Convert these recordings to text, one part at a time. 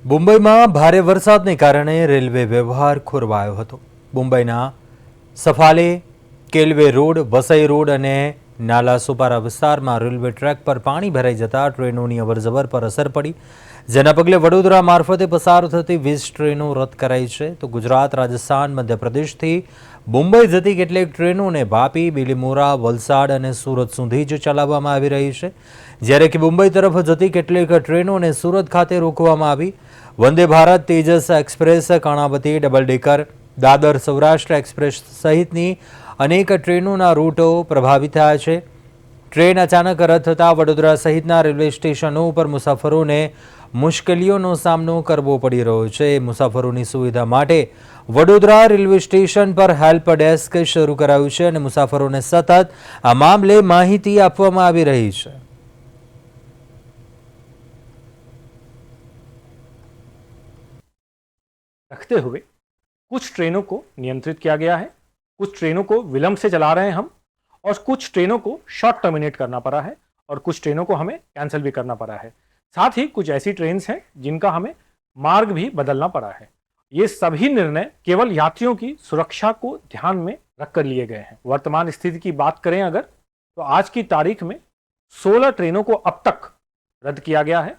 મુંબઈમાં ભારે વરસાદને કારણે રેલવે વ્યવહાર ખોરવાયો હતો. મુંબઈના સફાલે, કેલવે રોડ, વસઈ રોડ અને નાલાસોપારા વિસ્તારમાં રેલવે ટ્રેક પર પાણી ભરાઈ જતા ટ્રેનોની અવરજવર પર અસર પડી, જેના પગલે વડોદરા મારફતે પસાર થતી 20 ટ્રેનો રદ કરાઈ છે. તો ગુજરાત, રાજસ્થાન, મધ્યપ્રદેશથી મુંબઈ જતી કેટલીક ટ્રેનોને વાપી, બીલીમોરા, વલસાડ અને સુરત સુધી જ ચલાવવામાં આવી રહી છે, જ્યારે કે મુંબઈ તરફ જતી કેટલીક ટ્રેનોને સુરત ખાતે રોકવામાં આવી. Vande Bharat, Tejas express, Karnavati, double decker, Dadar Saurashtra express સહિતની અનેક ટ્રેનોના રૂટો પ્રભાવિત થયા છે. ટ્રેન અચાનક રદ થતાં વડોદરા સહિતના રેલવે સ્ટેશનો ઉપર મુસાફરોને મુશ્કેલીઓનો સામનો કરવો પડી રહ્યો છે. મુસાફરોની સુવિધા માટે વડોદરા રેલવે સ્ટેશન પર હેલ્પ ડેસ્ક શરૂ કરાયું છે અને મુસાફરોને સતત આ મામલે માહિતી આપવામાં આવી રહી છે. रखते हुए कुछ ट्रेनों को नियंत्रित किया गया है, कुछ ट्रेनों को विलंब से चला रहे हैं हम, और कुछ ट्रेनों को शॉर्ट टर्मिनेट करना पड़ा है और कुछ ट्रेनों को हमें कैंसिल भी करना पड़ा है. साथ ही कुछ ऐसी ट्रेन्स हैं जिनका हमें मार्ग भी बदलना पड़ा है. ये सभी निर्णय केवल यात्रियों की सुरक्षा को ध्यान में रखकर लिए गए हैं. वर्तमान स्थिति की बात करें अगर, तो आज की तारीख में 16 ट्रेनों को अब तक रद्द किया गया है.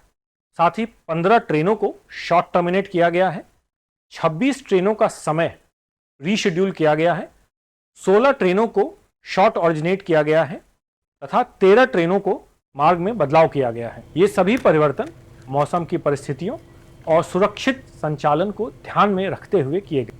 साथ ही 15 ट्रेनों को शॉर्ट टर्मिनेट किया गया है. 26 ट्रेनों का समय रीशेड्यूल किया गया है. 16 ट्रेनों को शॉर्ट ऑरिजिनेट किया गया है तथा 13 ट्रेनों को मार्ग में बदलाव किया गया है. ये सभी परिवर्तन मौसम की परिस्थितियों और सुरक्षित संचालन को ध्यान में रखते हुए किए गए.